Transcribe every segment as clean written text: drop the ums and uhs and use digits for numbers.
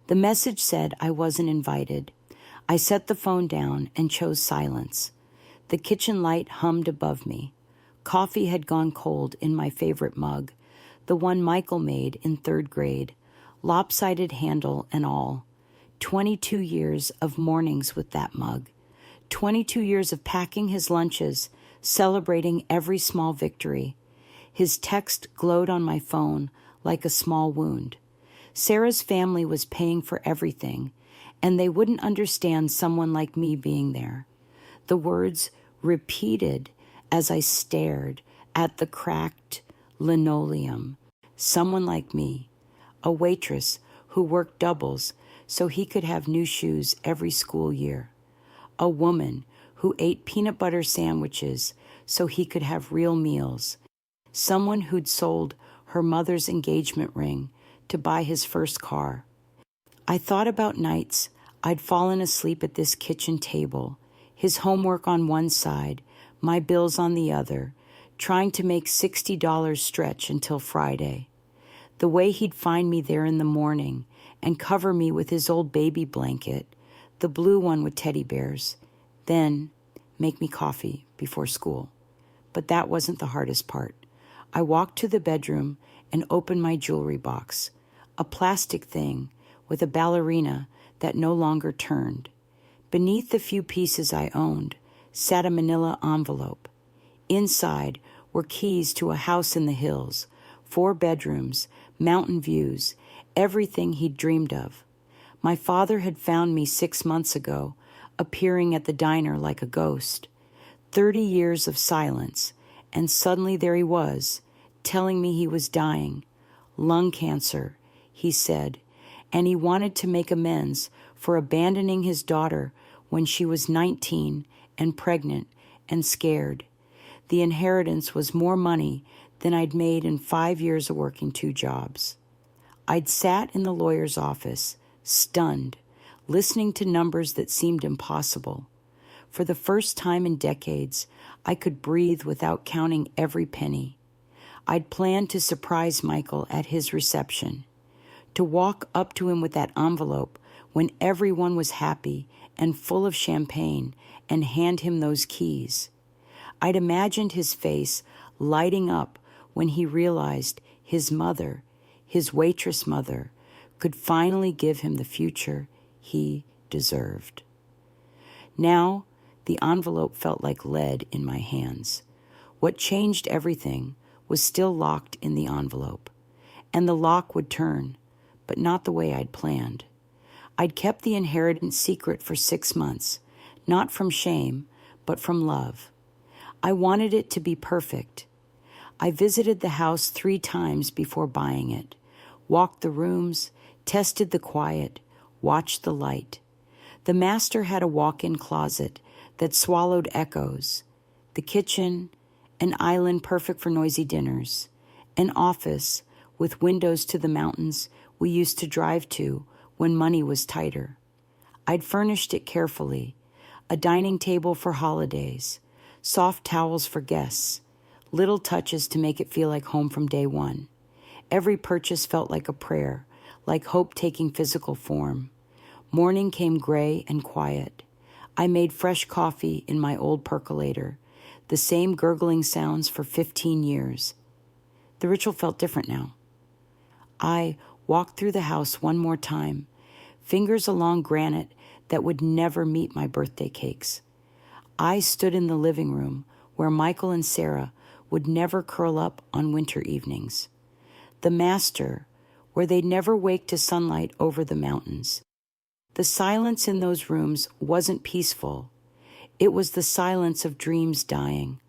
The message said I wasn't invited. I set the phone down and chose silence. The kitchen light hummed above me. Coffee had gone cold in my favorite mug, the one Michael made in 3rd grade, lopsided handle and all. 22 years of mornings with that mug. 22 years of packing his lunches, celebrating every small victory. His text glowed on my phone like a small wound. Sarah's family was paying for everything, and they wouldn't understand someone like me being there. The words repeated as I stared at the cracked linoleum. Someone like me, a waitress who worked doubles so he could have new shoes every school year. A woman who ate peanut butter sandwiches so he could have real meals. Someone who'd sold her mother's engagement ring to buy his first car. I thought about nights I'd fallen asleep at this kitchen table, his homework on one side, my bills on the other, trying to make $60 stretch until Friday. The way he'd find me there in the morning and cover me with his old baby blanket, the blue one with teddy bears, then make me coffee before school. But that wasn't the hardest part. I walked to the bedroom and opened my jewelry box, a plastic thing with a ballerina that no longer turned. Beneath the few pieces I owned sat a manila envelope. Inside were keys to a house in the hills, 4 bedrooms, mountain views, everything he'd dreamed of. My father had found me 6 months ago, appearing at the diner like a ghost. 30 years of silence, and suddenly there he was, telling me he was dying. Lung cancer, he said, and he wanted to make amends for abandoning his daughter when she was 19 and pregnant and scared. The inheritance was more money than I'd made in 5 years of working 2 jobs. I'd sat in the lawyer's office, stunned, listening to numbers that seemed impossible. For the first time in decades, I could breathe without counting every penny. I'd planned to surprise Michael at his reception, to walk up to him with that envelope when everyone was happy and full of champagne and hand him those keys. I'd imagined his face lighting up when he realized his mother, his waitress mother, could finally give him the future he deserved. Now, the envelope felt like lead in my hands. What changed everything was still locked in the envelope, and the lock would turn, but not the way I'd planned. I'd kept the inheritance secret for 6 months, not from shame, but from love. I wanted it to be perfect. I visited the house 3 times before buying it, walked the rooms, tested the quiet, watched the light. The master had a walk-in closet that swallowed echoes, the kitchen, an island perfect for noisy dinners, an office with windows to the mountains we used to drive to when money was tighter. I'd furnished it carefully, a dining table for holidays, soft towels for guests, little touches to make it feel like home from day one. Every purchase felt like a prayer, like hope taking physical form. Morning came gray and quiet. I made fresh coffee in my old percolator, the same gurgling sounds for 15 years. The ritual felt different now. I walked through the house one more time, fingers along granite that would never meet my birthday cakes. I stood in the living room where Michael and Sarah would never curl up on winter evenings. The master, where they'd never wake to sunlight over the mountains. The silence in those rooms wasn't peaceful. It was the silence of dreams dying,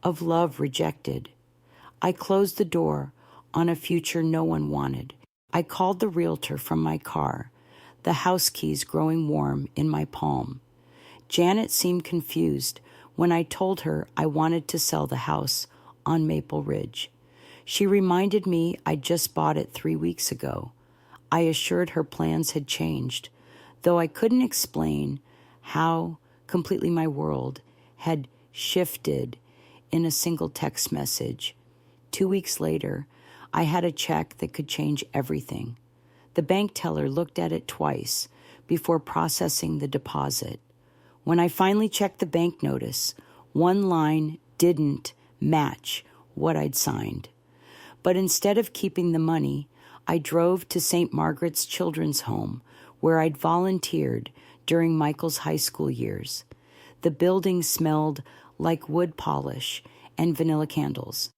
of love rejected. I closed the door on a future no one wanted. I called the realtor from my car, the house keys growing warm in my palm. Janet seemed confused when I told her I wanted to sell the house on Maple Ridge. She reminded me I'd just bought it 3 weeks ago. I assured her plans had changed, though I couldn't explain how completely my world had shifted in a single text message. 2 weeks later, I had a check that could change everything. The bank teller looked at it twice before processing the deposit. When I finally checked the bank notice, one line didn't match what I'd signed. But instead of keeping the money, I drove to St. Margaret's Children's Home, where I'd volunteered during Michael's high school years. The building smelled like wood polish and vanilla candles.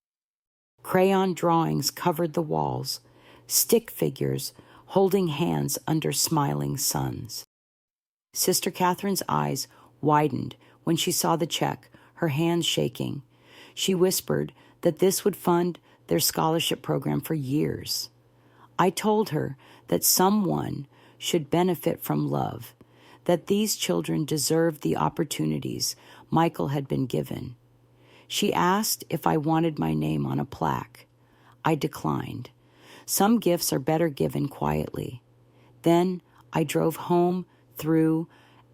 Crayon drawings covered the walls, stick figures holding hands under smiling suns. Sister Catherine's eyes widened when she saw the check, her hands shaking. She whispered that this would fund their scholarship program for years. I told her that someone should benefit from love, that these children deserved the opportunities Michael had been given. She asked if I wanted my name on a plaque. I declined. Some gifts are better given quietly. Then I drove home through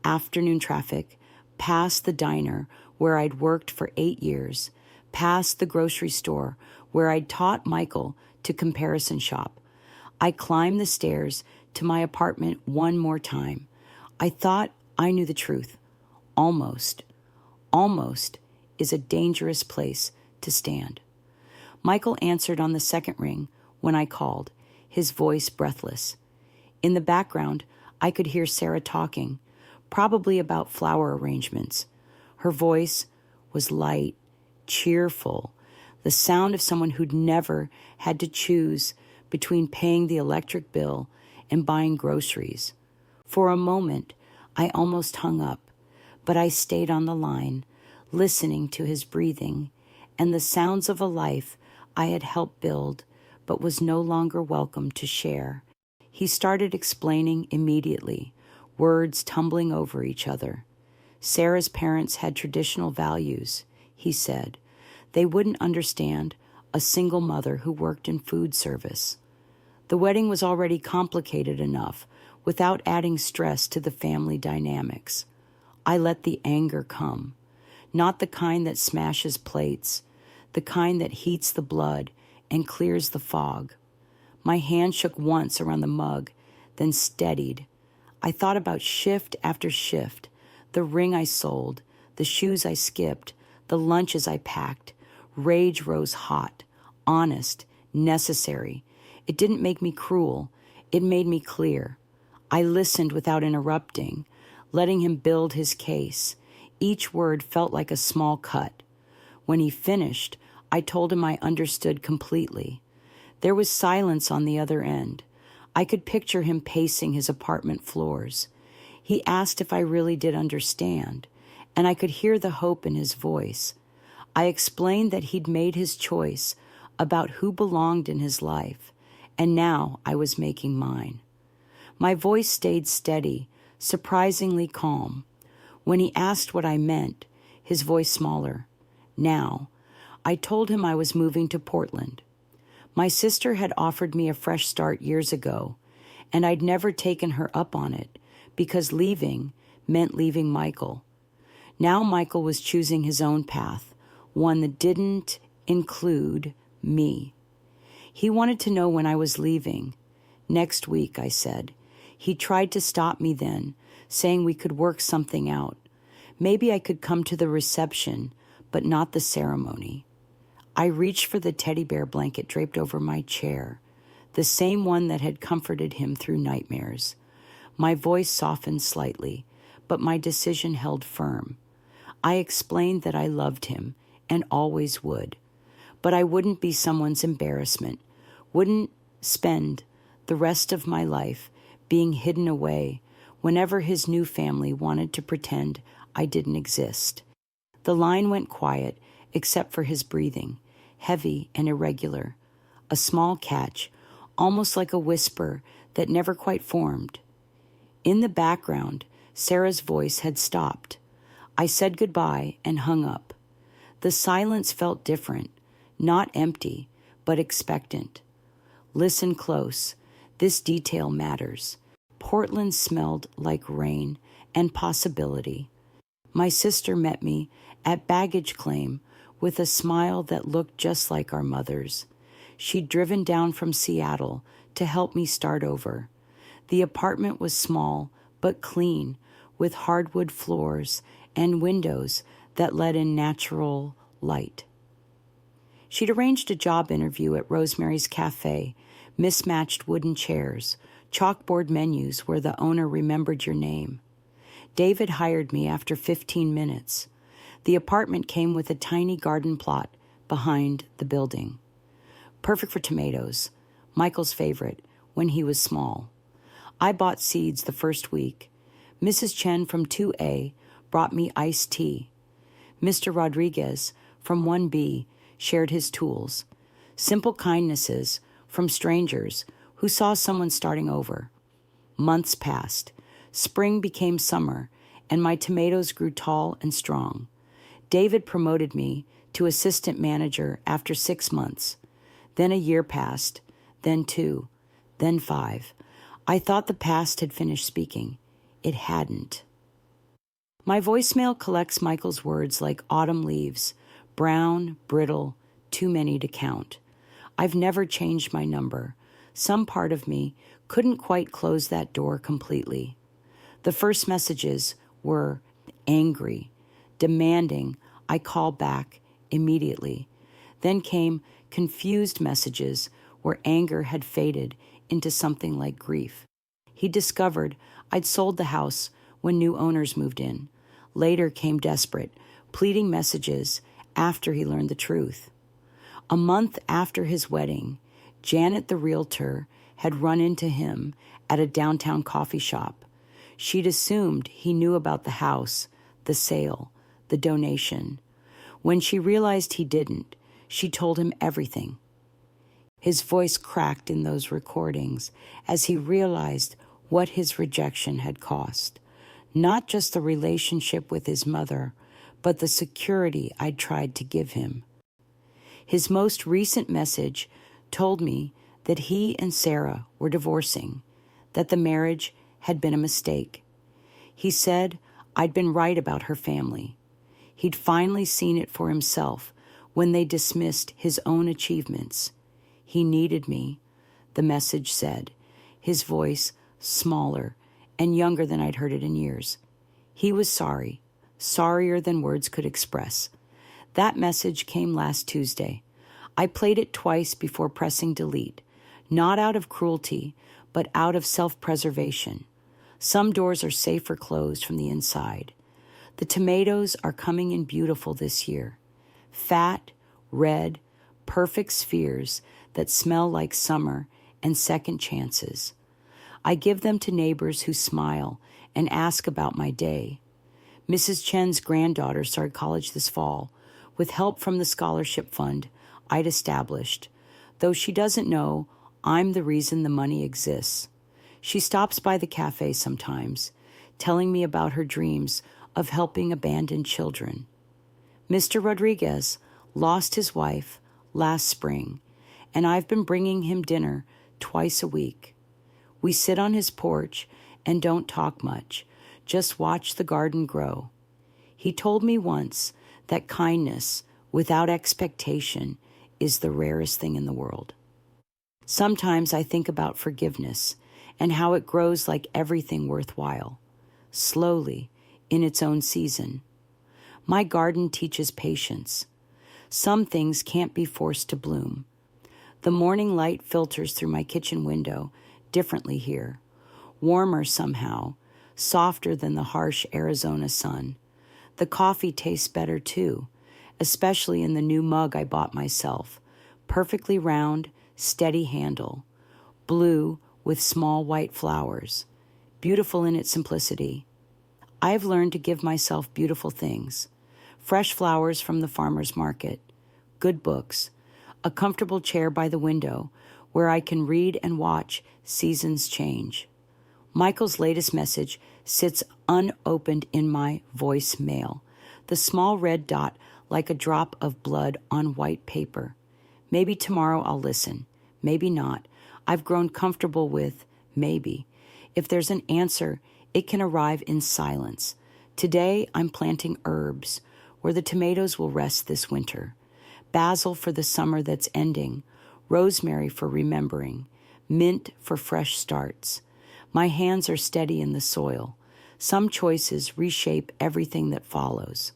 afternoon traffic, past the diner where I'd worked for 8 years, past the grocery store where I'd taught Michael to comparison shop. I climbed the stairs to my apartment one more time. I thought I knew the truth. Almost. Almost is a dangerous place to stand. Michael answered on the second ring when I called, his voice breathless. In the background, I could hear Sarah talking, probably about flower arrangements. Her voice was light, cheerful, the sound of someone who'd never had to choose between paying the electric bill and buying groceries. For a moment, I almost hung up, but I stayed on the line, listening to his breathing and the sounds of a life I had helped build but was no longer welcome to share. He started explaining immediately, words tumbling over each other. Sarah's parents had traditional values, he said. They wouldn't understand a single mother who worked in food service. The wedding was already complicated enough without adding stress to the family dynamics. I let the anger come, not the kind that smashes plates, the kind that heats the blood and clears the fog. My hand shook once around the mug, then steadied. I thought about shift after shift, the ring I sold, the shoes I skipped, the lunches I packed. Rage rose hot, honest, necessary. It didn't make me cruel. It made me clear. I listened without interrupting, letting him build his case. Each word felt like a small cut. When he finished, I told him I understood completely. There was silence on the other end. I could picture him pacing his apartment floors. He asked if I really did understand, and I could hear the hope in his voice. I explained that he'd made his choice about who belonged in his life, and now I was making mine. My voice stayed steady, surprisingly calm. When he asked what I meant, his voice smaller. Now, I told him I was moving to Portland. My sister had offered me a fresh start years ago, and I'd never taken her up on it because leaving meant leaving Michael. Now Michael was choosing his own path, one that didn't include me. He wanted to know when I was leaving. Next week, I said. He tried to stop me then, saying we could work something out. Maybe I could come to the reception, but not the ceremony. I reached for the teddy bear blanket draped over my chair, the same one that had comforted him through nightmares. My voice softened slightly, but my decision held firm. I explained that I loved him and always would, but I wouldn't be someone's embarrassment, wouldn't spend the rest of my life being hidden away whenever his new family wanted to pretend I didn't exist. The line went quiet except for his breathing, heavy and irregular, a small catch, almost like a whisper that never quite formed. In the background, Sarah's voice had stopped. I said goodbye and hung up. The silence felt different, not empty, but expectant. Listen close. This detail matters. Portland smelled like rain and possibility. My sister met me at baggage claim with a smile that looked just like our mother's. She'd driven down from Seattle to help me start over. The apartment was small but clean, with hardwood floors and windows that let in natural light. She'd arranged a job interview at Rosemary's Cafe, mismatched wooden chairs, chalkboard menus where the owner remembered your name. David hired me after 15 minutes. The apartment came with a tiny garden plot behind the building. Perfect for tomatoes, Michael's favorite, when he was small. I bought seeds the first week. Mrs. Chen from 2A brought me iced tea. Mr. Rodriguez from 1B shared his tools. Simple kindnesses from strangers who saw someone starting over. Months passed. Spring became summer, and my tomatoes grew tall and strong. David promoted me to assistant manager after 6 months. Then a year passed, then 2, then 5. I thought the past had finished speaking. It hadn't. My voicemail collects Michael's words like autumn leaves, brown, brittle, too many to count. I've never changed my number. Some part of me couldn't quite close that door completely. The first messages were angry, demanding I call back immediately. Then came confused messages where anger had faded into something like grief. He discovered I'd sold the house when new owners moved in. Later came desperate, pleading messages after he learned the truth. A month after his wedding, Janet the realtor had run into him at a downtown coffee shop. She'd assumed he knew about the house, the sale, the donation. When she realized he didn't, she told him everything. His voice cracked in those recordings as he realized what his rejection had cost. Not just the relationship with his mother, but the security I'd tried to give him. His most recent message told me that he and Sarah were divorcing, that the marriage had been a mistake. He said I'd been right about her family. He'd finally seen it for himself when they dismissed his own achievements. He needed me, the message said, his voice smaller and younger than I'd heard it in years. He was sorry, sorrier than words could express. That message came last Tuesday. I played it twice before pressing delete, not out of cruelty, but out of self-preservation. Some doors are safer closed from the inside. The tomatoes are coming in beautiful this year. Fat, red, perfect spheres that smell like summer and second chances. I give them to neighbors who smile and ask about my day. Mrs. Chen's granddaughter started college this fall with help from the scholarship fund I'd established, though she doesn't know I'm the reason the money exists. She stops by the cafe sometimes, telling me about her dreams of helping abandoned children. Mr. Rodriguez lost his wife last spring, and I've been bringing him dinner twice a week. We sit on his porch and don't talk much, just watch the garden grow. He told me once that kindness without expectation is the rarest thing in the world. Sometimes I think about forgiveness and how it grows like everything worthwhile, slowly, in its own season. My garden teaches patience. Some things can't be forced to bloom. The morning light filters through my kitchen window differently here, warmer somehow, softer than the harsh Arizona sun. The coffee tastes better too, especially in the new mug I bought myself, perfectly round, steady handle, blue with small white flowers, beautiful in its simplicity. I've learned to give myself beautiful things: fresh flowers from the farmer's market, good books, a comfortable chair by the window where I can read and watch seasons change. Michael's latest message sits unopened in my voicemail, the small red dot like a drop of blood on white paper. Maybe tomorrow I'll listen. Maybe not. I've grown comfortable with maybe. If there's an answer, it can arrive in silence. Today, I'm planting herbs where the tomatoes will rest this winter. Basil for the summer that's ending. Rosemary for remembering. Mint for fresh starts. My hands are steady in the soil. Some choices reshape everything that follows.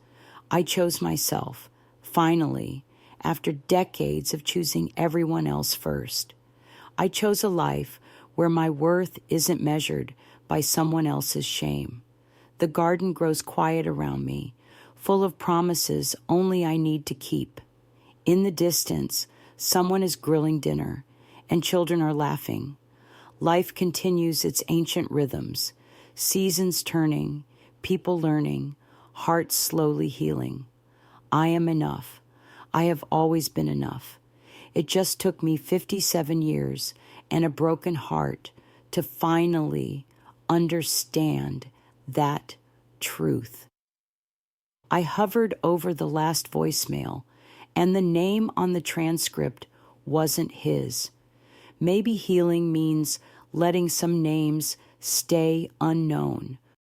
I chose myself, finally, after decades of choosing everyone else first. I chose a life where my worth isn't measured by someone else's shame. The garden grows quiet around me, full of promises only I need to keep. In the distance, someone is grilling dinner, and children are laughing. Life continues its ancient rhythms, seasons turning, people learning, hearts slowly healing. I am enough. I have always been enough. It just took me 57 years and a broken heart to finally understand that truth. I hovered over the last voicemail, and the name on the transcript wasn't his. Maybe healing means letting some names stay unknown,